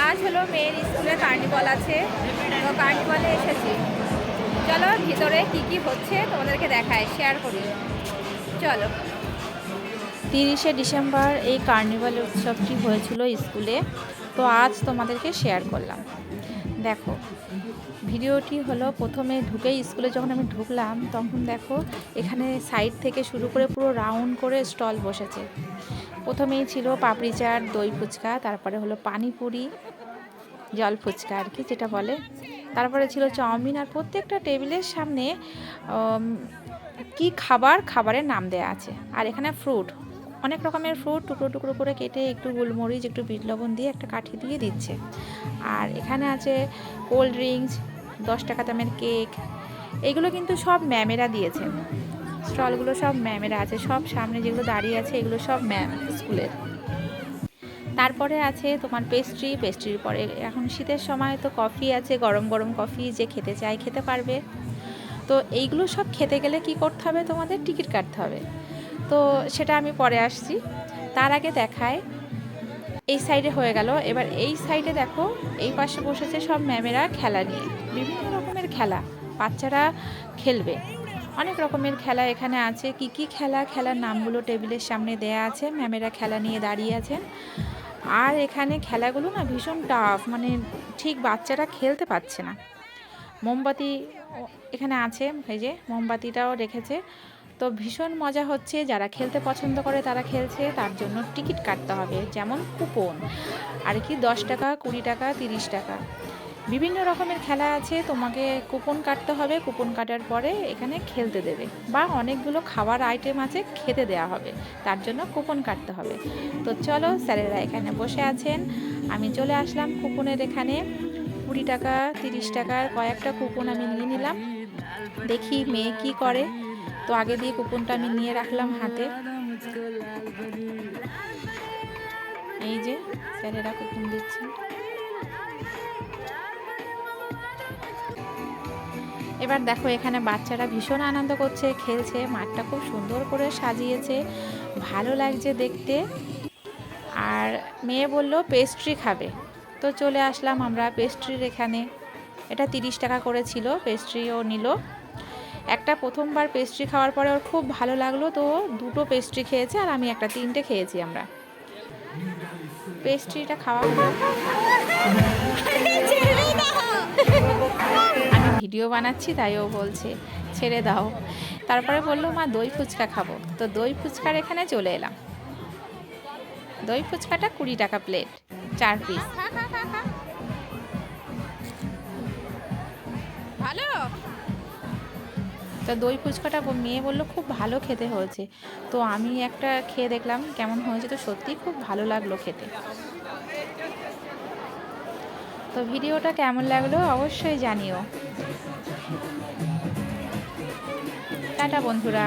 আজ হলো মেয়ের স্কুলে কার্নিভাল আছে, তো কার্নিভালে এসেছি। চলো ভিতরে কি কি হচ্ছে তোমাদেরকে দেখায়, শেয়ার করি। চলো। 30শে ডিসেম্বর এই কার্নিভাল উৎসবটি হয়েছিল স্কুলে, তো আজ তোমাদেরকে শেয়ার করলাম। দেখো, ভিডিওটি হলো প্রথমে ঢুকেই স্কুলে যখন আমি ঢুকলাম তখন দেখো এখানে সাইড থেকে শুরু করে পুরো রাউন্ড করে স্টল বসেছে। প্রথমেই ছিল পাপড়ি চাট, দই ফুচকা, তারপরে হলো পানিপুরি, জল ফুচকা আর কি যেটা বলে, তারপরে ছিল চাউমিন। আর প্রত্যেকটা টেবিলের সামনে কি খাবারের নাম দেয়া আছে। আর এখানে ফ্রুট, অনেক রকমের ফ্রুট টুকরো টুকরো করে কেটে একটু গোলমরিচ একটু বিট লবণ দিয়ে একটা কাঠি দিয়ে দিচ্ছে। আর এখানে আছে কোল্ড ড্রিঙ্কস, 10 টাকা দামের কেক। এগুলো কিন্তু সব ম্যামেরা দিয়েছে, স্টলগুলো সব ম্যামেরা আছে, সব সামনে যেগুলো দাঁড়িয়ে আছে এগুলো সব ম্যাম স্কুলের। তারপরে আছে তোমার পেস্ট্রির পরে এখন শীতের সময় তো কফি আছে, গরম গরম কফি, যে খেতে চায় খেতে পারবে। তো এইগুলো সব খেতে গেলে কি করতে হবে, তোমাদের টিকিট কাটতে হবে। তো সেটা আমি পরে আসছি, তার আগে দেখায় এই সাইডে হয়ে গেল। এবার এই সাইডে দেখো, এই পাশে বসেছে সব ম্যামেরা খেলা নিয়ে, বিভিন্ন রকমের খেলা বাচ্চারা খেলবে। অনেক রকমের খেলা এখানে আছে। কি কি খেলার নামগুলো টেবিলের সামনে দেয়া আছে, ম্যামেরা খেলা নিয়ে দাঁড়িয়ে আছেন। আর এখানে খেলাগুলো না ভীষণ টাফ, মানে ঠিক বাচ্চারা খেলতে পারছে না। মোমবাতি এখানে আছে, এই যে মোমবাতিটাও রেখেছে। তো ভীষণ মজা হচ্ছে, যারা খেলতে পছন্দ করে তারা খেলছে, তার জন্য টিকিট কাটতে হবে, যেমন কুপন আর কি, 10 টাকা, 20 টাকা, 30 টাকা, বিভিন্ন রকমের খেলা আছে। তোমাকে কুপন কাটতে হবে, কুপন কাটার পরে এখানে খেলতে দেবে, বা অনেকগুলো খাবার আইটেম আছে খেতে দেওয়া হবে, তার জন্য কুপন কাটতে হবে। তো চলো, স্যারেরা এখানে বসে আছেন, আমি চলে আসলাম কুপনের এখানে। 20 টাকা, 30 টাকার কয়েকটা কুপন আমি নিয়ে নিলাম, দেখি মেয়ে কি করে। তো আগে দিয়ে কুপনটা আমি নিয়ে রাখলাম হাতে। এই যে স্যারেরা কুপন দিচ্ছে। এবার দেখো এখানে বাচ্চারা ভীষণ আনন্দ করছে, খেলছে, মাঠটা খুব সুন্দর করে সাজিয়েছে, ভালো লাগছে দেখতে। আর মেয়ে বলল পেস্ট্রি খাবে, তো চলে আসলাম আমরা পেস্ট্রির এখানে। এটা 30 টাকা করে ছিল, পেস্ট্রিও নিল। একটা প্রথমবার পেস্ট্রি খাওয়ার পরে ওর খুব ভালো লাগলো, তো 2টো পেস্ট্রি খেয়েছে, আর আমি একটা 3টে খেয়েছি। আমরা পেস্ট্রিটা খাওয়া হলো। আমি ভিডিও বানাচ্ছি তাই ও বলছে ছেড়ে দাও। তারপরে বললো মা দই ফুচকা খাবো, তো দই ফুচকার এখানে চলে এলাম। দই ফুচকাটা 20 টাকা প্লেট, 4 পিস। ভালো। তো দই ফুচকাটা মেয়ে বললো খুব ভালো খেতে হয়েছে, তো আমি একটা খেয়ে দেখলাম কেমন হয়েছে, তো সত্যি খুব ভালো লাগলো খেতে। তো ভিডিওটা কেমন লাগলো অবশ্যই জানিও। টাটা বন্ধুরা।